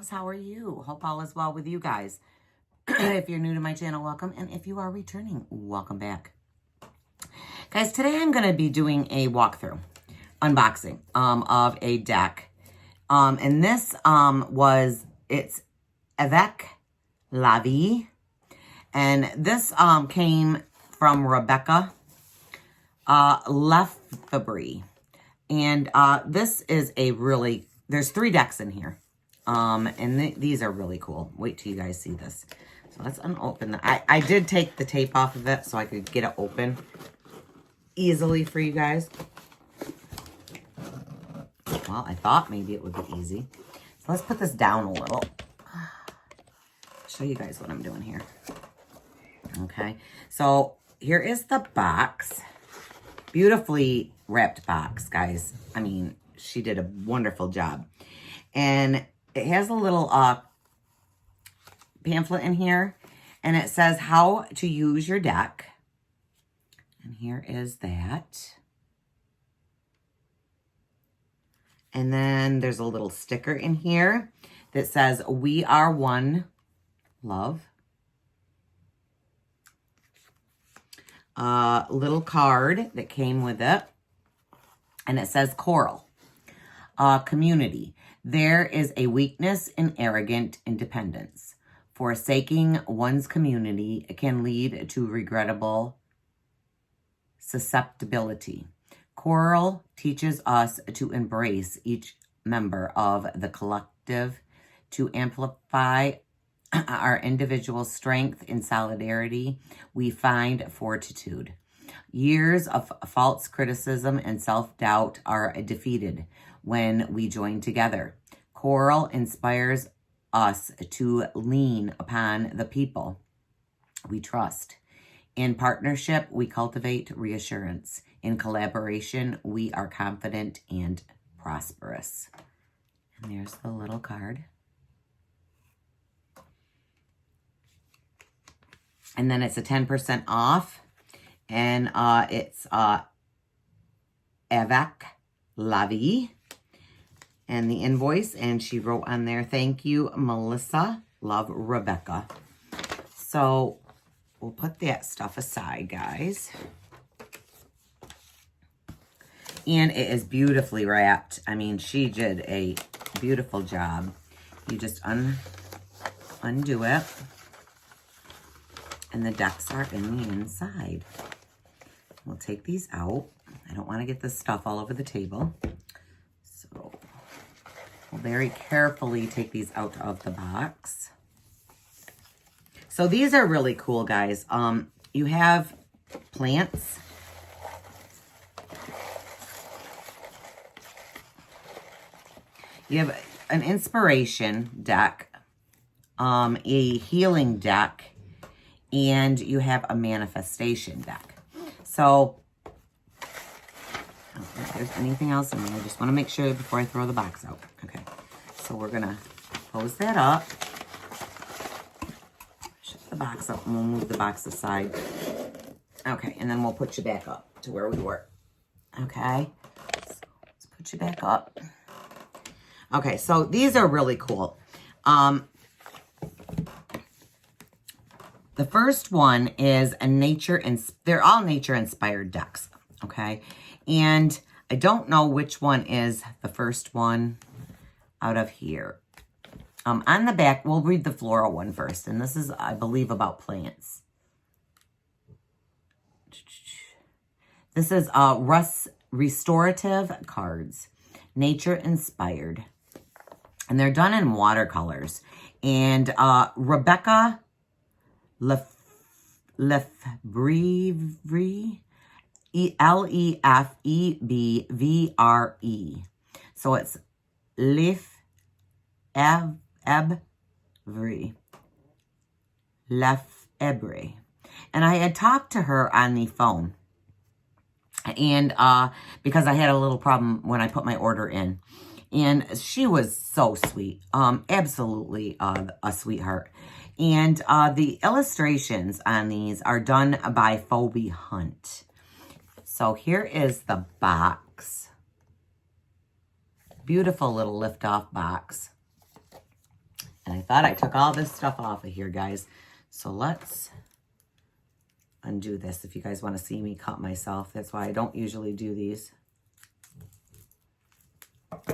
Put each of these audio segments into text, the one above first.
loves. How are you? Hope all is well with you guys. If you're new to my channel, welcome. And if you are returning, welcome back. Guys, today I'm going to be doing a walkthrough, unboxing of a deck. And this it's Avec, and this came from Rebecca Lefebvre. And this is a really, there's 3 decks in here. And these are really cool. Wait till you guys see this. So let's unopen I did take the tape off of it so I could get it open easily for you guys. Well, I thought maybe it would be easy. So let's put this down a little. Show you guys what I'm doing here. Okay. So here is the box. Beautifully wrapped box, guys. I mean, she did a wonderful job. And it has a little pamphlet in here. And it says how to use your deck. And here is that. And then there's a little sticker in here that says, "We are one love." Little card that came with it. And it says coral. Community. There is a weakness in arrogant independence. Forsaking one's community can lead to regrettable susceptibility. Coral teaches us to embrace each member of the collective, to amplify our individual strength. In solidarity, we find fortitude. Years of false criticism and self-doubt are defeated when we join together. Coral inspires us to lean upon the people we trust. In partnership, we cultivate reassurance. In collaboration, we are confident and prosperous. And there's the little card. And then it's a 10% off. And it's Avec la vie. And the invoice. And she wrote on there, "Thank you, Melissa. Love, Rebecca." So we'll put that stuff aside, guys. And it is beautifully wrapped. I mean, she did a beautiful job. You just undo it. And the decks are in the inside. We'll take these out. I don't want to get this stuff all over the table. So we'll very carefully take these out of the box. So these are really cool, guys. You have plants. You have an inspiration deck, a healing deck, and you have a manifestation deck. So, I don't think there's anything else in there. I just want to make sure before I throw the box out. Okay, so we're going to close that up. Shut the box up and we'll move the box aside. Okay, and then we'll put you back up to where we were. Okay, so let's put you back up. Okay, so these are really cool. The first one is they're all nature-inspired decks, okay? And I don't know which one is the first one out of here. On the back, we'll read the Flora one first, and this is, I believe, about plants. This is restorative cards, nature-inspired. And they're done in watercolors. And Rebecca Lefebvre, Lefebvre. So it's Lefebvre. And I had talked to her on the phone. And because I had a little problem when I put my order in. And she was so sweet. Absolutely a sweetheart. And the illustrations on these are done by Phoebe Hunt. So here is the box. Beautiful little lift-off box. And I thought I took all this stuff off of here, guys. So let's undo this if you guys want to see me cut myself. That's why I don't usually do these. Okay.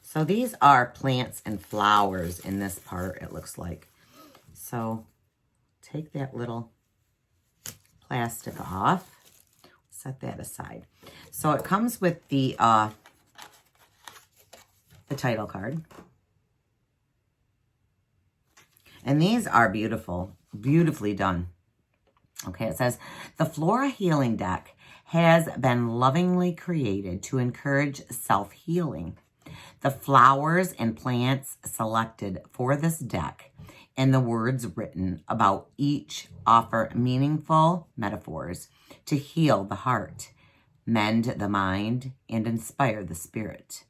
So these are plants and flowers in this part, it looks like. So take that little plastic off. Set that aside. So it comes with the title card. And these are beautiful, beautifully done. Okay, it says, the Flora Healing Deck has been lovingly created to encourage self-healing. The flowers and plants selected for this deck and the words written about each offer meaningful metaphors to heal the heart, mend the mind, and inspire the spirit.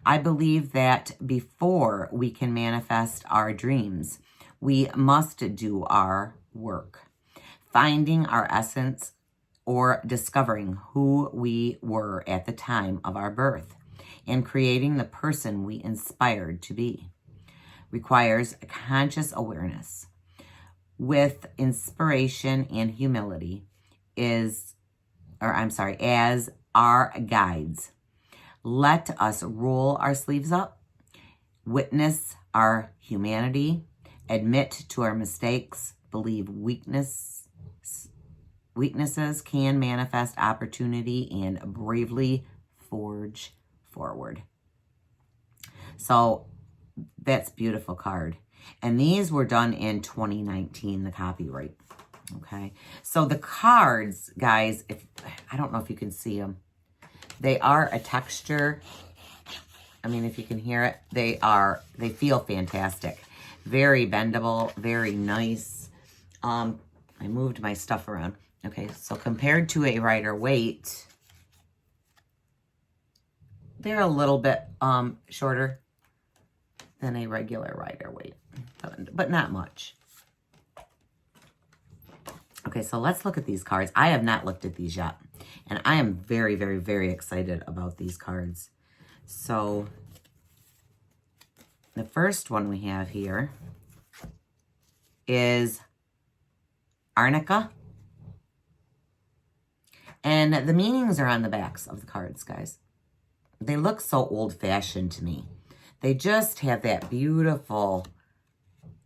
I believe that before we can manifest our dreams, we must do our work, finding our essence or discovering who we were at the time of our birth and creating the person we inspired to be. Requires a conscious awareness. With inspiration and humility as our guides. Let us roll our sleeves up, witness our humanity, admit to our mistakes, believe weaknesses can manifest opportunity, and bravely forge forward. So that's a beautiful card. And these were done in 2019, the copyright. Okay. So the cards, guys, I don't know if you can see them. They are a texture. I mean, if you can hear it, they feel fantastic. Very bendable, very nice. I moved my stuff around. Okay, so compared to a Rider-Waite, they're a little bit shorter than a regular Rider-Waite, but not much. Okay, so let's look at these cards. I have not looked at these yet, and I am very, very, very excited about these cards. So the first one we have here is Arnica. And the meanings are on the backs of the cards, guys. They look so old-fashioned to me. They just have that beautiful,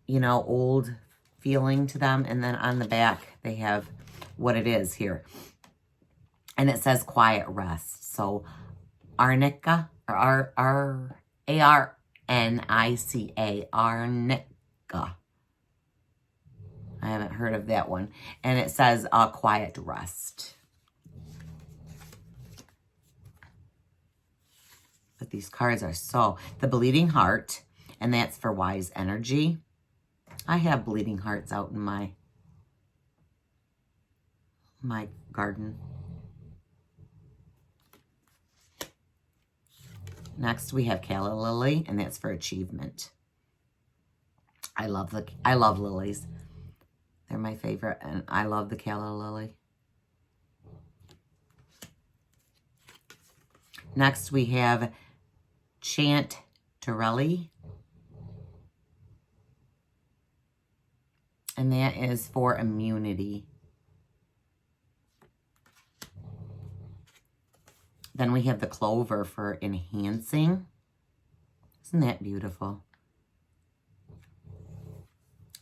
old feeling to them. And then on the back, they have what it is here. And it says quiet rest. So Arnica, or A-R-N-I-C-A, Arnica. I haven't heard of that one. And it says quiet rest. But these cards are the Bleeding Heart, and that's for wise energy. I have bleeding hearts out in my garden. Next, we have Calla Lily, and that's for achievement. I love lilies. They're my favorite, and I love the Calla Lily. Next, we have Chanterelle, and that is for immunity. Then we have the Clover for enhancing. Isn't that beautiful?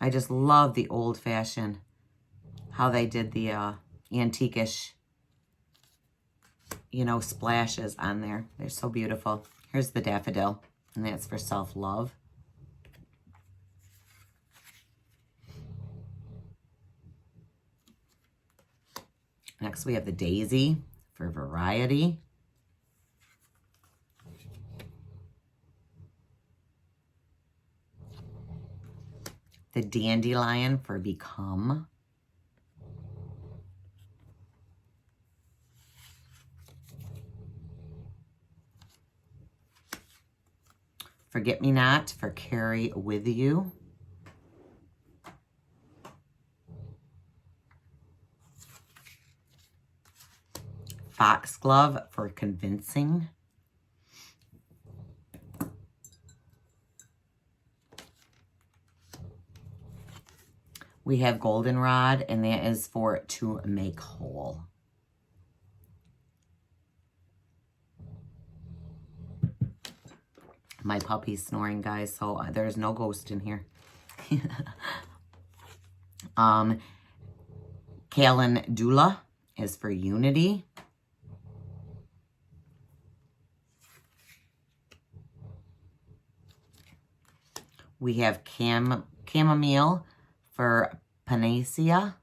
I just love the old-fashioned, how they did the antique-ish, splashes on there. They're so beautiful. Here's the Daffodil, and that's for self-love. Next, we have the Daisy for variety. The Dandelion for become. Forget-me-not for carry with you. Foxglove for convincing. We have goldenrod, and that is for to make whole. My puppy's snoring, guys, so there's no ghost in here. Calendula is for unity. We have chamomile for panacea.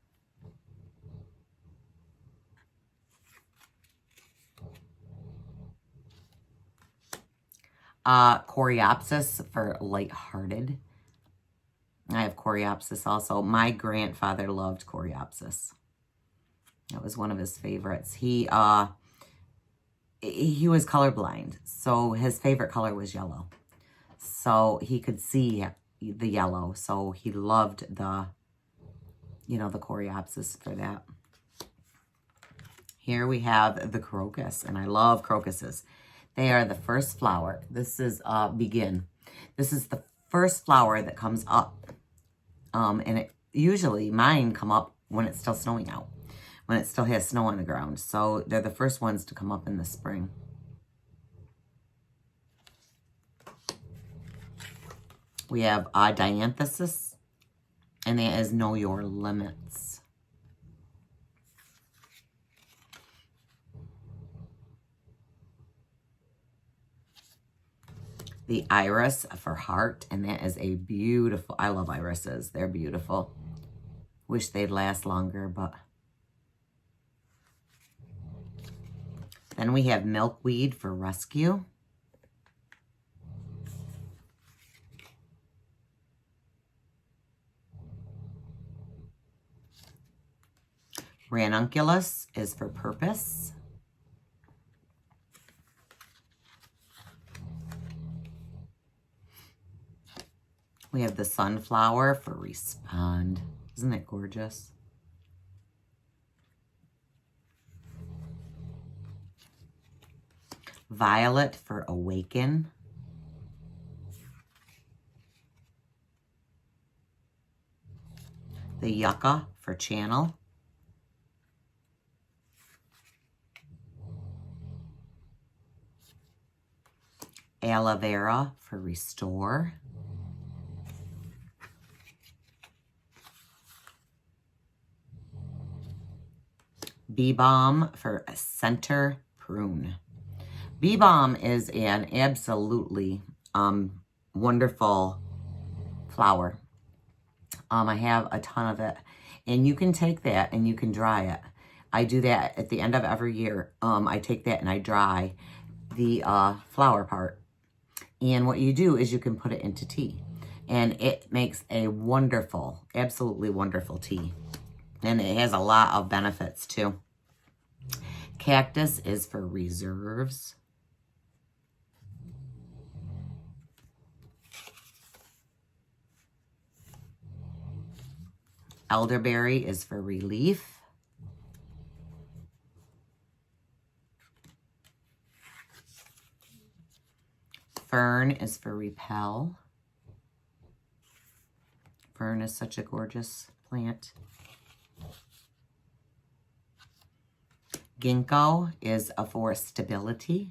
Coreopsis for lighthearted. I have coreopsis also. My grandfather loved coreopsis. That was one of his favorites. He was colorblind, so his favorite color was yellow. So he could see the yellow, so he loved the, the coreopsis for that. Here we have the crocus, and I love crocuses. They are the first flower. This is begin. This is the first flower that comes up. And usually mine come up when it's still snowing out, when it still has snow on the ground. So they're the first ones to come up in the spring. We have dianthesis, and that is know your limits. The iris for heart, and that is a beautiful, I love irises. They're beautiful. Wish they'd last longer, but. Then we have milkweed for rescue. Ranunculus is for purpose. We have the sunflower for respond. Isn't it gorgeous? Violet for awaken. The yucca for channel. Aloe vera for restore. Bee balm for center prune. Bee balm is an absolutely wonderful flower. I have a ton of it, and you can take that and you can dry it. I do that at the end of every year. I take that and I dry the flower part. And what you do is you can put it into tea, and it makes a wonderful, absolutely wonderful tea. And it has a lot of benefits too. Cactus is for reserves. Elderberry is for relief. Fern is for repel. Fern is such a gorgeous plant. Ginkgo is for stability.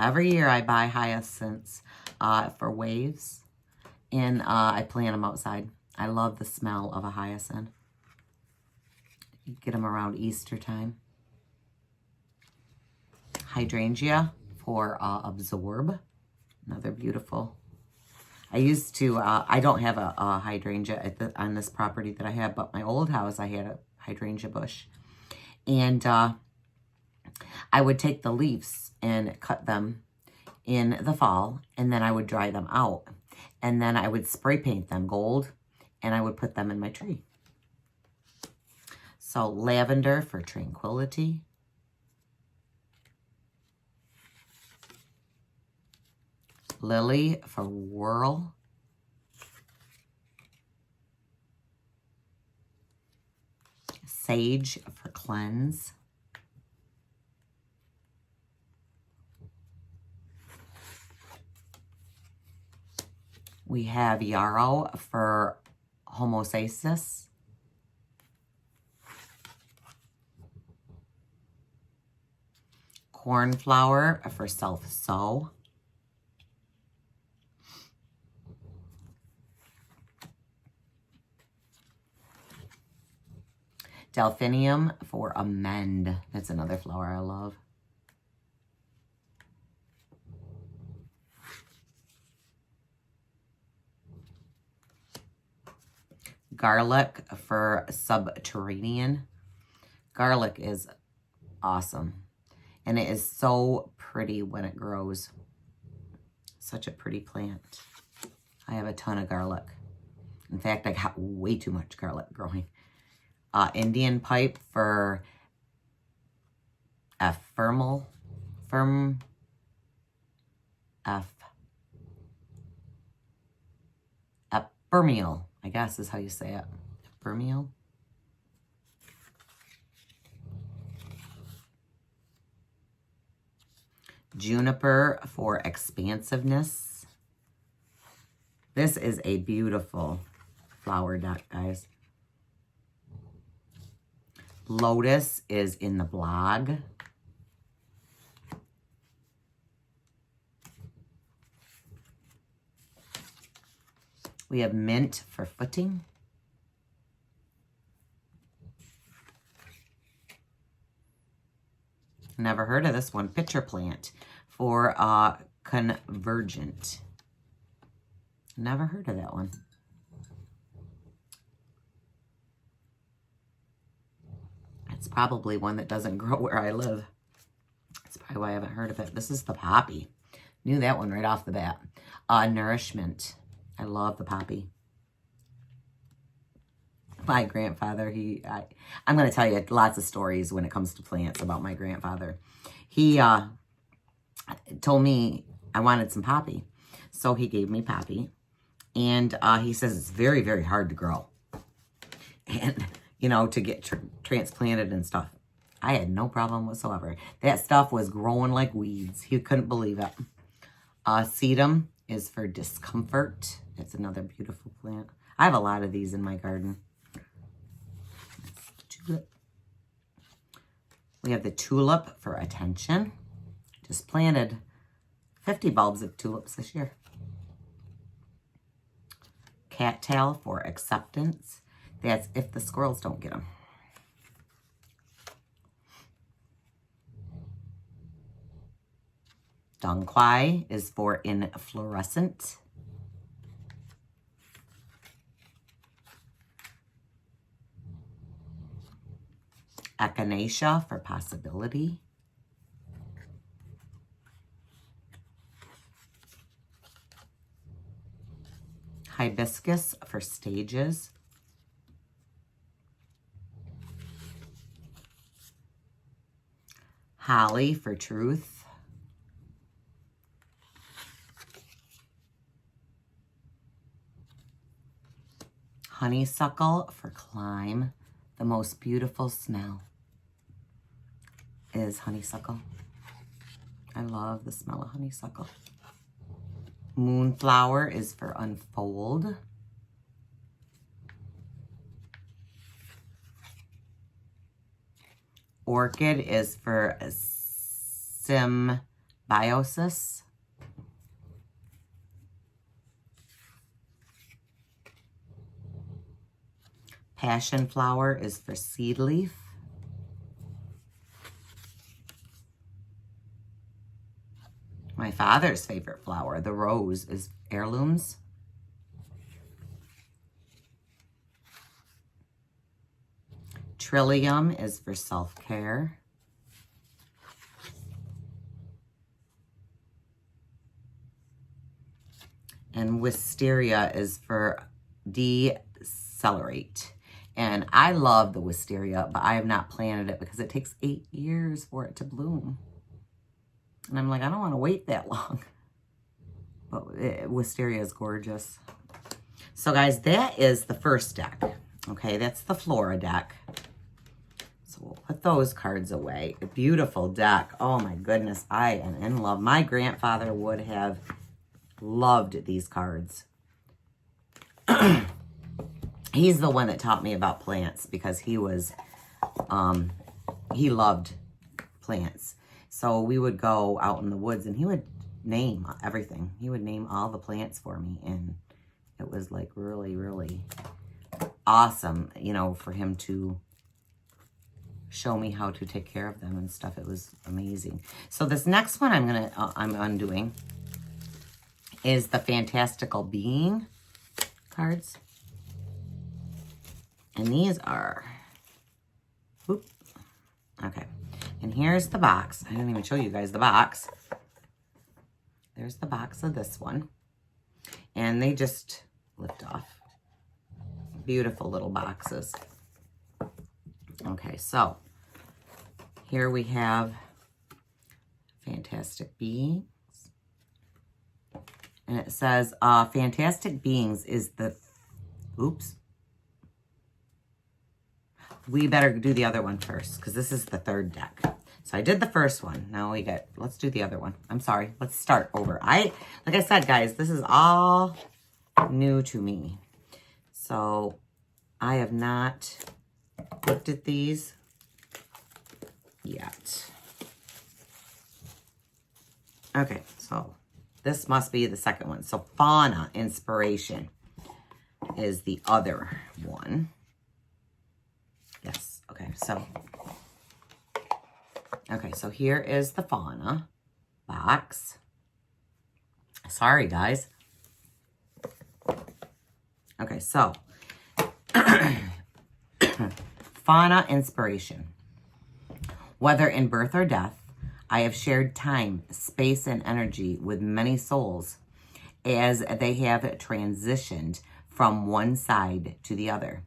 Every year I buy hyacinths for waves, and I plant them outside. I love the smell of a hyacinth. You get them around Easter time. Hydrangea for absorb. Another beautiful. I used to, I don't have a hydrangea on this property that I have, but my old house, I had a hydrangea bush. And I would take the leaves and cut them in the fall, and then I would dry them out. And then I would spray paint them gold, and I would put them in my tree. So lavender for tranquility. Lily for whirl. Sage for cleanse. We have yarrow for homostasis. Cornflower for self-sow. Delphinium for amend. That's another flower I love. Garlic for subterranean. Garlic is awesome. And it is so pretty when it grows. Such a pretty plant. I have a ton of garlic. In fact, I got way too much garlic growing. Indian pipe for ephemeral, I guess is how you say it. Ephemeral. Juniper for expansiveness. This is a beautiful flower deck, guys. Lotus is in the blog. We have mint for footing. Never heard of this one. Pitcher plant for convergent. Never heard of that one. It's probably one that doesn't grow where I live. That's probably why I haven't heard of it. This is the poppy. Knew that one right off the bat. Nourishment. I love the poppy. My grandfather, I'm going to tell you lots of stories when it comes to plants about my grandfather. He told me I wanted some poppy. So he gave me poppy. And he says it's very, very hard to grow. And, you know, to get transplanted and stuff. I had no problem whatsoever. That stuff was growing like weeds. He couldn't believe it. Sedum is for discomfort. It's another beautiful plant. I have a lot of these in my garden. Tulip. We have the tulip for attention. Just planted 50 bulbs of tulips this year. Cattail for acceptance. That's if the squirrels don't get them. Dongquai is for inflorescent. Echinacea for possibility. Hibiscus for stages. Holly for truth. Honeysuckle for climb. The most beautiful smell is honeysuckle. I love the smell of honeysuckle. Moonflower is for unfold. Orchid is for symbiosis. Passion flower is for seed leaf. My father's favorite flower, the rose, is heirlooms. Trillium is for self-care. And wisteria is for decelerate. And I love the wisteria, but I have not planted it because it takes 8 years for it to bloom. And I'm like, I don't want to wait that long. But wisteria is gorgeous. So guys, that is the first deck. Okay, that's the Flora deck. So we'll put those cards away. A beautiful deck. Oh my goodness, I am in love. My grandfather would have loved these cards. he's the one that taught me about plants because he loved plants. So we would go out in the woods and he would name everything. He would name all the plants for me. And it was like really, really awesome, you know, for him to show me how to take care of them and stuff. It was amazing. So this next one I'm undoing is the Fantastical Being cards. And these are, whoop, okay. And here's the box. I didn't even show you guys the box. There's the box of this one. And they just lift off. Beautiful little boxes. Okay, so here we have Fantastic Beings. And it says, Fantastic Beings is the, oops. We better do the other one first because this is the third deck. So I did the first one. Now let's do the other one. I'm sorry. Let's start over. Like I said, guys, this is all new to me. So I have not looked at these yet. Okay, so this must be the second one. So Fauna Inspiration is the other one. Yes, okay, so here is the Fauna box. Sorry, guys. Okay, so Fauna Inspiration. Whether in birth or death, I have shared time, space, and energy with many souls as they have transitioned from one side to the other.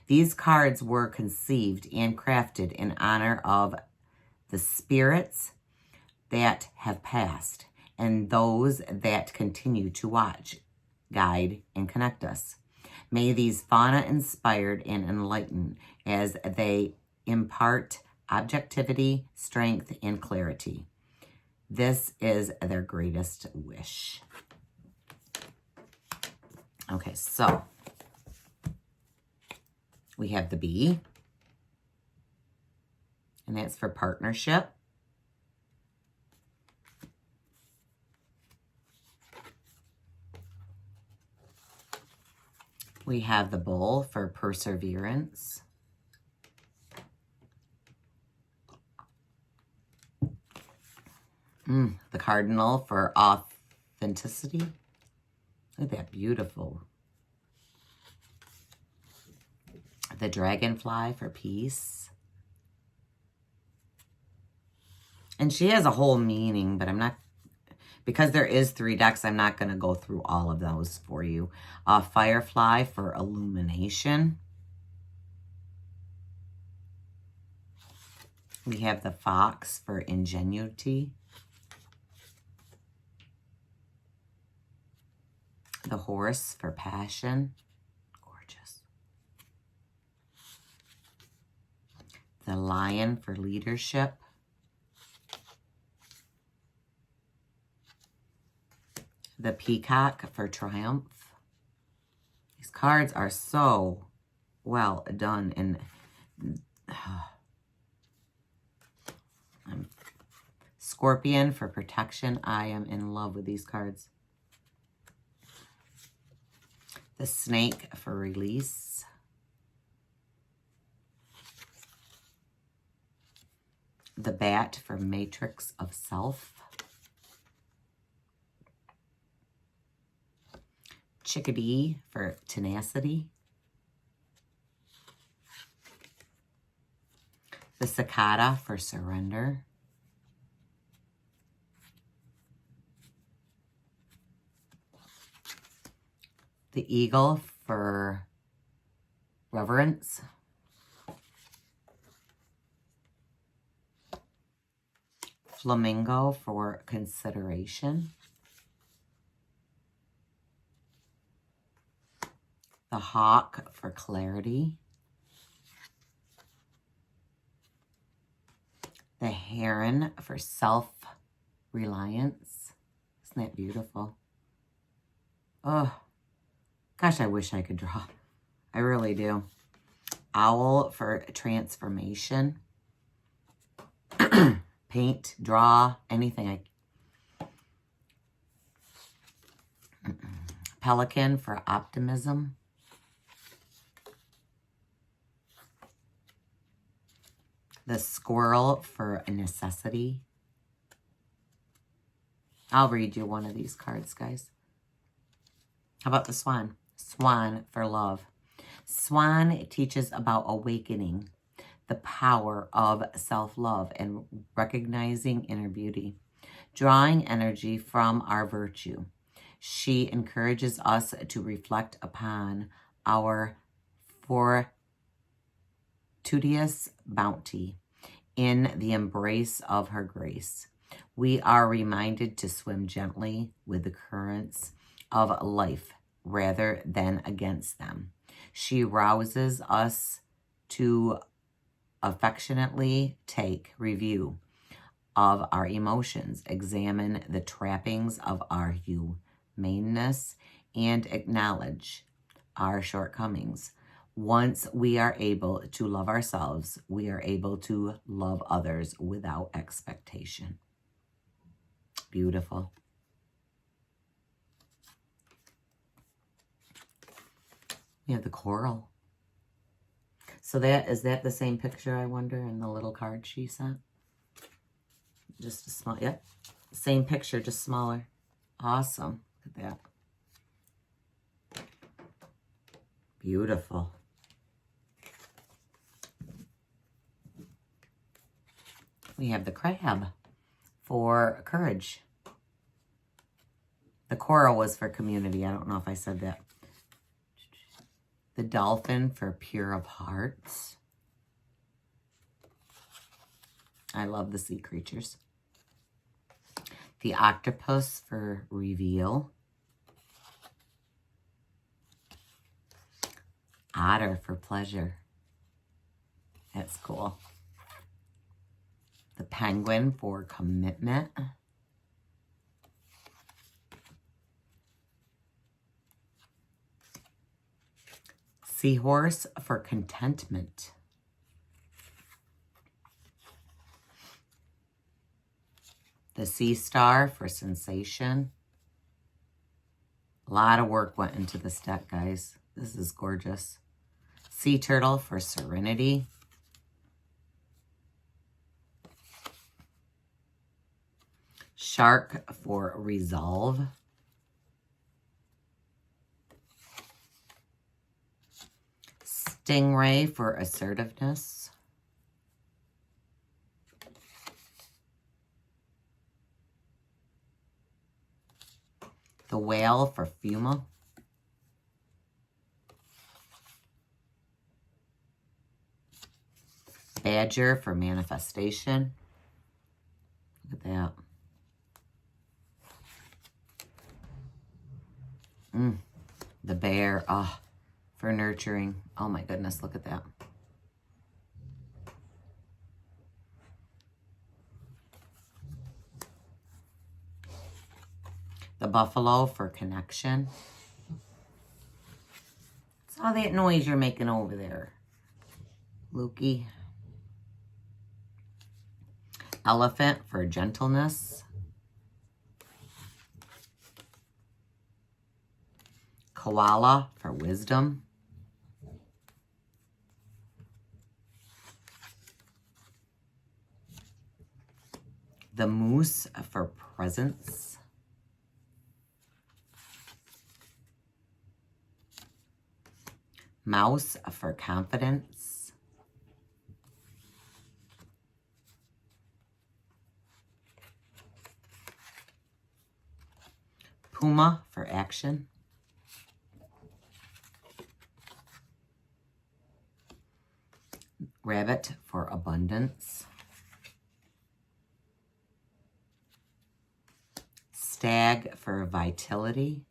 These cards were conceived and crafted in honor of the spirits that have passed and those that continue to watch, guide, and connect us. May these fauna inspired and enlighten as they impart objectivity, strength, and clarity. This is their greatest wish. Okay, so we have the bee, and that's for partnership. We have the bull for perseverance. The cardinal for authenticity. Look at that, beautiful. The dragonfly for peace. And she has a whole meaning, but I'm not, because there is 3 decks, I'm not going to go through all of those for you. Firefly for illumination. We have the fox for ingenuity. The horse for passion. Gorgeous. The lion for leadership. The peacock for triumph. These cards are so well done. And Scorpion for protection. I am in love with these cards. The snake for release. The bat for matrix of self. Chickadee for tenacity. The cicada for surrender. The eagle for reverence. Flamingo for consideration. The hawk for clarity. The heron for self-reliance. Isn't that beautiful? Oh, Gosh, I wish I could draw. I really do. Owl for transformation. Paint, draw, anything. Pelican for optimism. The squirrel for necessity. I'll read you one of these cards, guys. How about the swan? Swan for love. Swan teaches about awakening the power of self-love and recognizing inner beauty, drawing energy from our virtue. She encourages us to reflect upon our fortuitous bounty in the embrace of her grace. We are reminded to swim gently with the currents of life rather than against them. She rouses us to affectionately take review of our emotions, examine the trappings of our humanness, and acknowledge our shortcomings. Once we are able to love ourselves, we are able to love others without expectation. Beautiful. We have the coral. So is that the same picture, I wonder, in the little card she sent? Just a small, yep. Same picture, just smaller. Awesome. Look at that. Beautiful. We have the crab for courage. The coral was for community. I don't know if I said that. The dolphin for pure of hearts. I love the sea creatures. The octopus for reveal. Otter for pleasure. That's cool. The penguin for commitment. Seahorse for contentment. The sea star for sensation. A lot of work went into this deck, guys. This is gorgeous. Sea turtle for serenity. Shark for resolve. Stingray for assertiveness. The whale for Fuma. Badger for manifestation. Look at that. The bear, for nurturing. Oh my goodness, look at that. The buffalo for connection. What's all that noise you're making over there, Lukey? Elephant for gentleness. Koala for wisdom. The moose for presence. Mouse for confidence. Puma for action. Rabbit for abundance. Stag for vitality.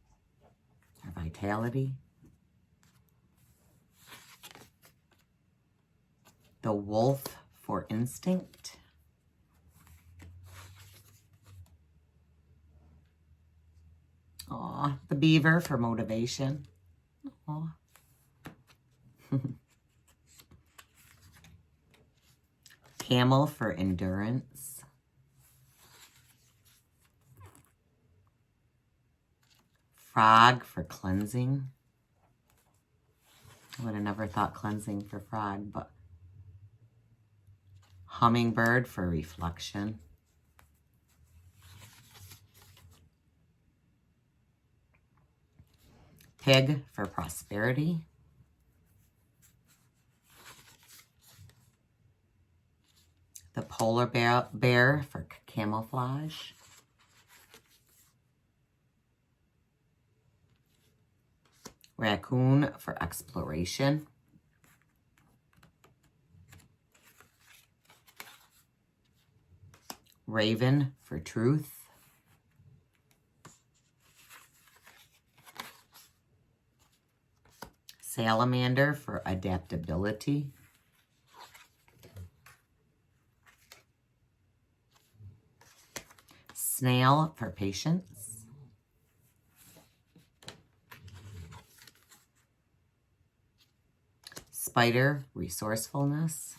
The wolf for instinct. Aw, the beaver for motivation. Oh. Camel for endurance. Frog for cleansing. I would have never thought cleansing for frog, but hummingbird for reflection. Pig for prosperity. The polar bear for camouflage. Raccoon for exploration. Raven for truth. Salamander for adaptability. Snail for patience. Spider, resourcefulness.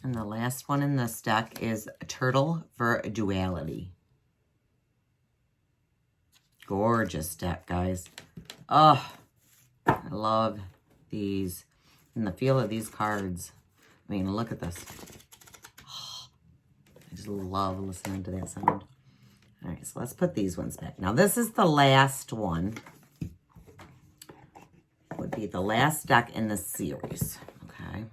And the last one in this deck is turtle for duality. Gorgeous deck, guys. Oh, I love these. And the feel of these cards. I mean, look at this. Oh, I just love listening to that sound. All right, so let's put these ones back. Now, this is the last one. Would be the last deck in the series. Okay.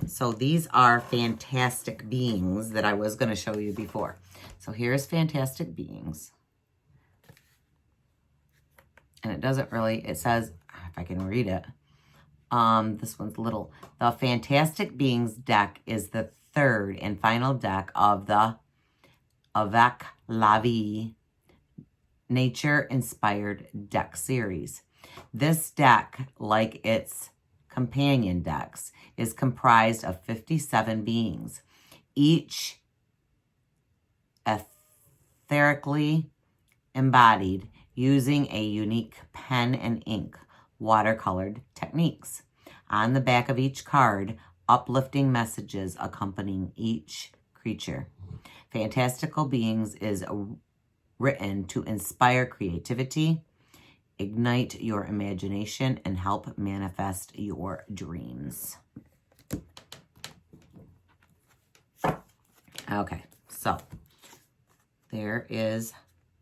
So these are Fantastic Beings that I was going to show you before. So here's Fantastic Beings. And it doesn't really, it says, if I can read it, this one's little. The Fantastic Beings deck is the third and final deck of the Avec nature-inspired deck series. This deck, like its companion decks, is comprised of 57 beings, each etherically embodied using a unique pen and ink watercolored techniques. On the back of each card, uplifting messages accompanying each creature. Fantastical Beings is written to inspire creativity, ignite your imagination, and help manifest your dreams. Okay, so there is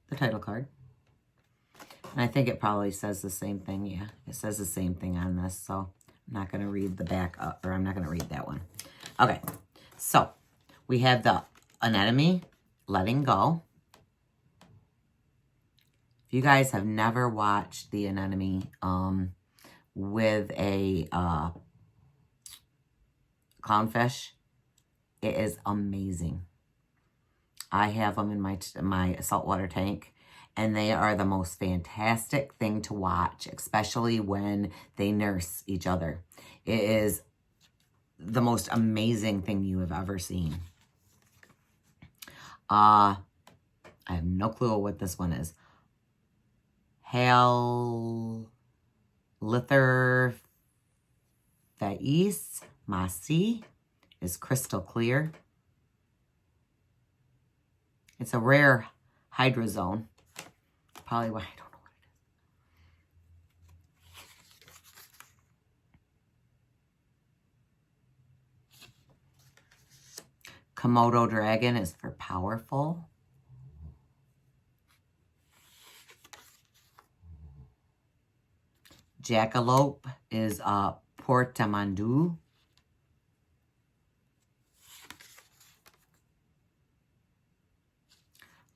the title card. And I think it probably says the same thing. Yeah, it says the same thing on this. So I'm not going to read the back up, or I'm not going to read that one. Okay, so we have the anemone, letting go. If you guys have never watched the anemone with a clownfish, it is amazing. I have them in my saltwater tank, and they are the most fantastic thing to watch, especially when they nurse each other. It is the most amazing thing you have ever seen. I have no clue what this one is. Lither Thais Masi is crystal clear. It's a rare hydrazone. Probably why I don't know what it is. Komodo dragon is for powerful. Jackalope is portamandu.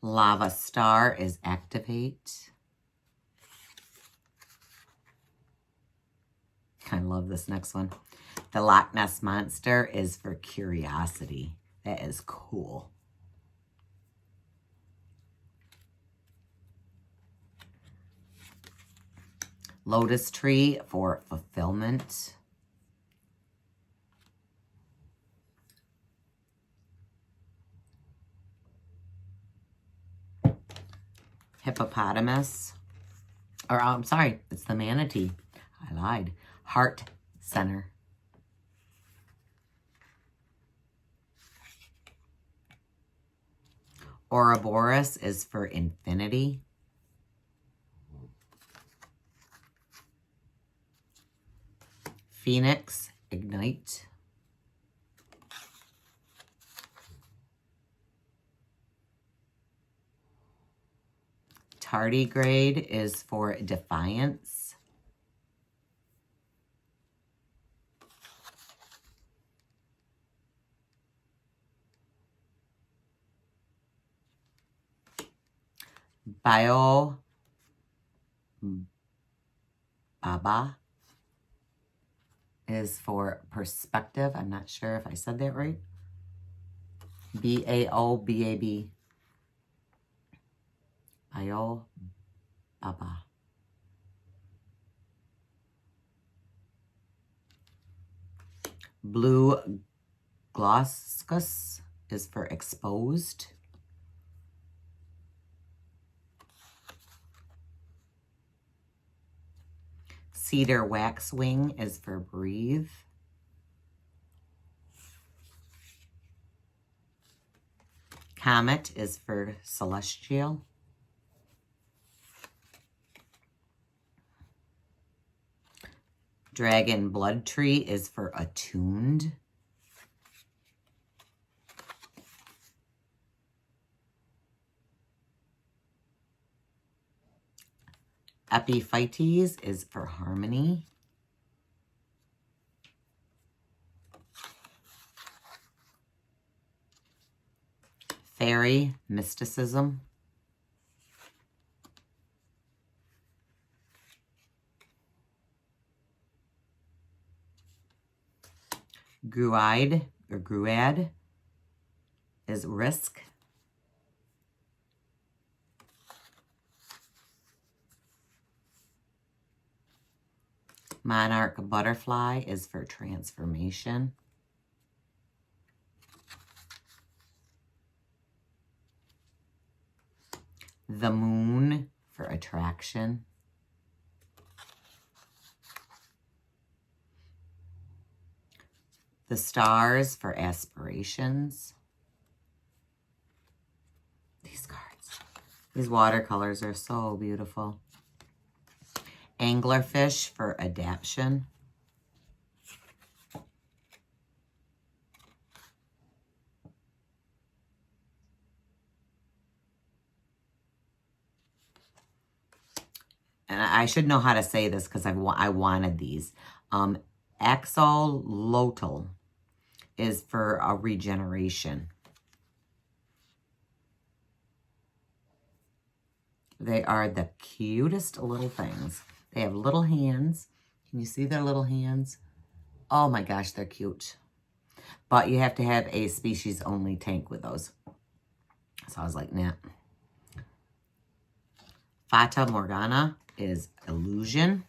Lava star is activate. I love this next one. The Loch Ness monster is for curiosity. That is cool. Lotus tree for fulfillment. hippopotamus. Or, I'm sorry, it's the manatee. I lied. Heart center. Ouroboros is for infinity. Phoenix, ignite. Tardigrade is for defiance. Bio Baba is for perspective. I'm not sure if I said that right. B-A-O-B-A-B. Bio Baba. Blue Glossus is for exposed. Cedar Waxwing is for breathe. Comet is for celestial. Dragon Blood Tree is for attuned. Epiphytes is for harmony. Fairy, mysticism. Gruide or Gruad is risk. Monarch butterfly is for transformation. The moon for attraction. The stars for aspirations. These cards. These watercolors are so beautiful. Anglerfish for adaption. And I should know how to say this because I wanted these. Axolotl is for a regeneration. They are the cutest little things. They have little hands. Can you see their little hands? Oh my gosh, they're cute. But you have to have a species-only tank with those. So I was like, nah. Fata Morgana is illusion.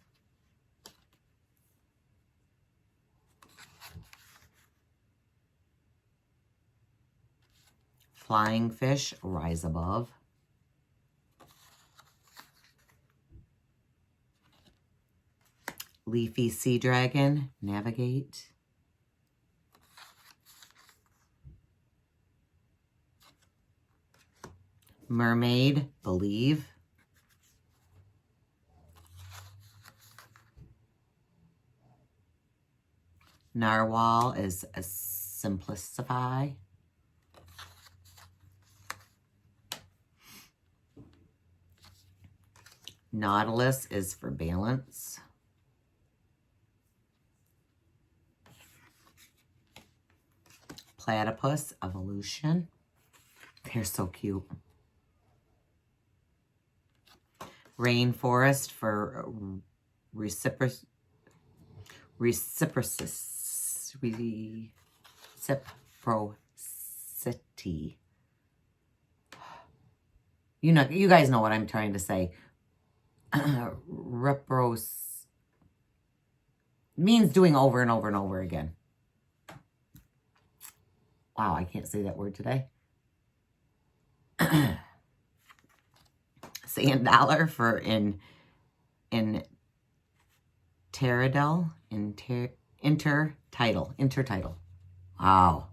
Flying fish, rise above. Leafy sea dragon, navigate. Mermaid, believe. Narwhal is simplify. Nautilus is for balance. Platypus, evolution. They're so cute. Rainforest for reciprocity. You guys know what I'm trying to say. Means doing over and over and over again. Wow, I can't say that word today. sand dollar for in Intertitle. Wow.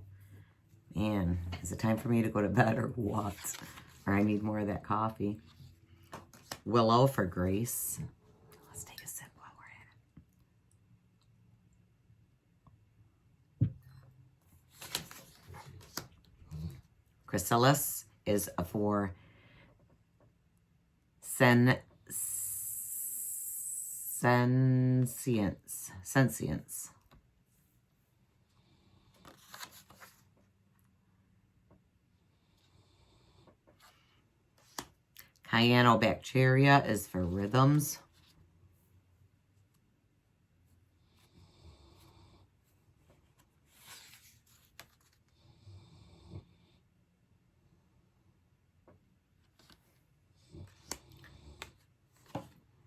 Man, is it time for me to go to bed or what? Or I need more of that coffee. Willow for grace. Let's take a sip while we're at it. Chrysalis is for sentience. Cyanobacteria is for rhythms.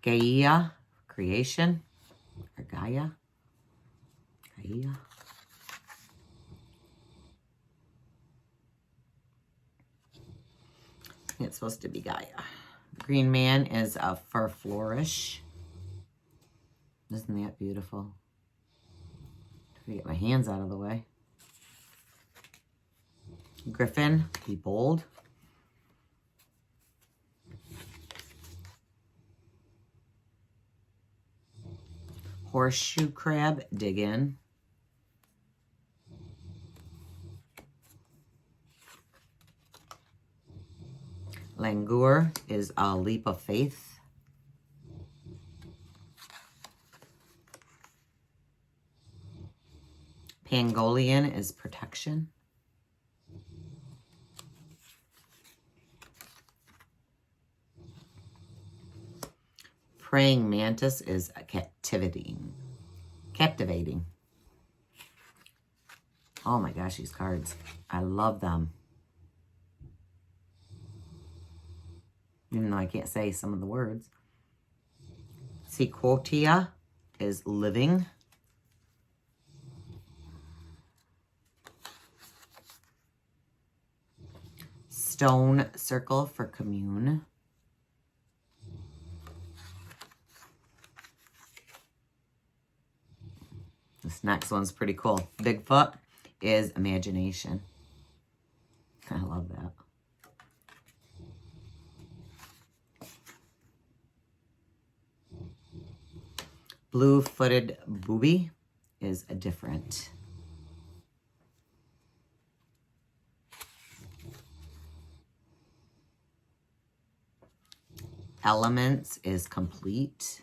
Gaia, creation, or Gaia. It's supposed to be Gaia. Green man is for flourish. Isn't that beautiful? Try to get my hands out of the way. Griffin, be bold. Horseshoe crab, dig in. Langur is a leap of faith. Pangolian is protection. Praying mantis is captivating. Oh my gosh, these cards. I love them. Even though I can't say some of the words. Sequoia is living. Stone circle for commune. This next one's pretty cool. Bigfoot is imagination. I love that. Blue-footed booby is different. Elements is complete.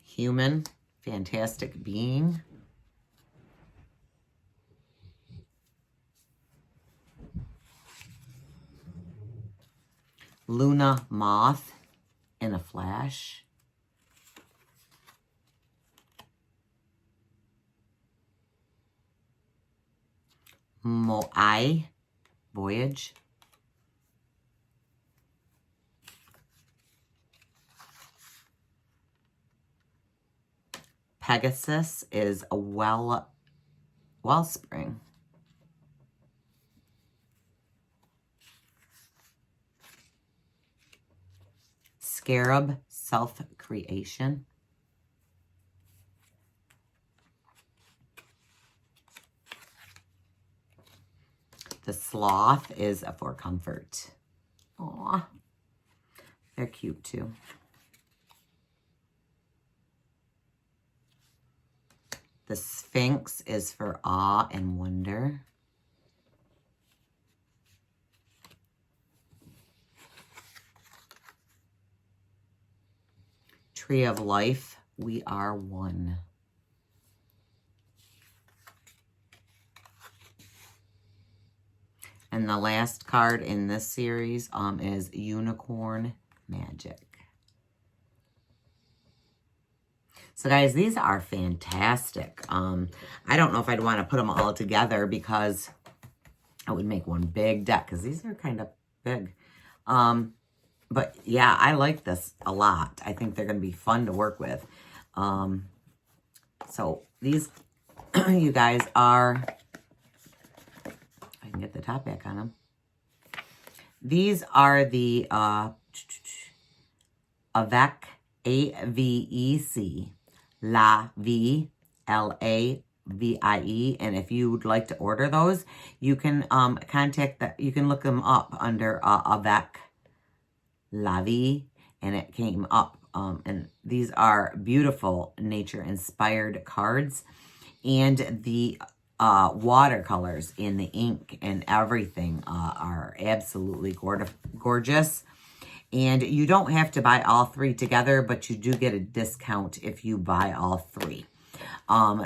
Human, fantastic being. Luna moth in a flash. Moai, voyage. Pegasus is a wellspring. Scarab, self-creation. The sloth is for comfort. Aw, they're cute too. The Sphinx is for awe and wonder. Tree of life, we are one. And the last card in this series is Unicorn Magic. So guys, these are fantastic. I don't know if I'd want to put them all together because I would make one big deck because these are kind of big. But yeah, I like this a lot. I think they're going to be fun to work with. So these, you guys, are I can get the top back on them. These are the Avec, A-V-E-C, La Vie, L-A-V-I-E. And if you would like to order those, you can you can look them up under Avec, La Vie, and it came up. And these are beautiful nature-inspired cards. And the watercolors in the ink and everything are absolutely gorgeous. And you don't have to buy all three together, but you do get a discount if you buy all three.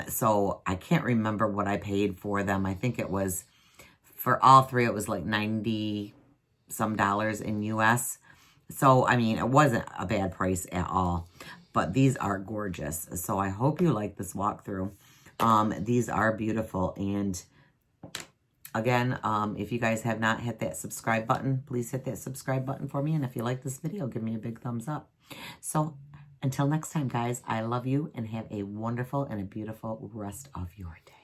So I can't remember what I paid for them. I think it was, for all three, it was like $90 some in US. So, I mean, it wasn't a bad price at all. But these are gorgeous. So I hope you like this walkthrough. These are beautiful. And again, if you guys have not hit that subscribe button, please hit that subscribe button for me. And if you like this video, give me a big thumbs up. So until next time, guys, I love you and have a wonderful and a beautiful rest of your day.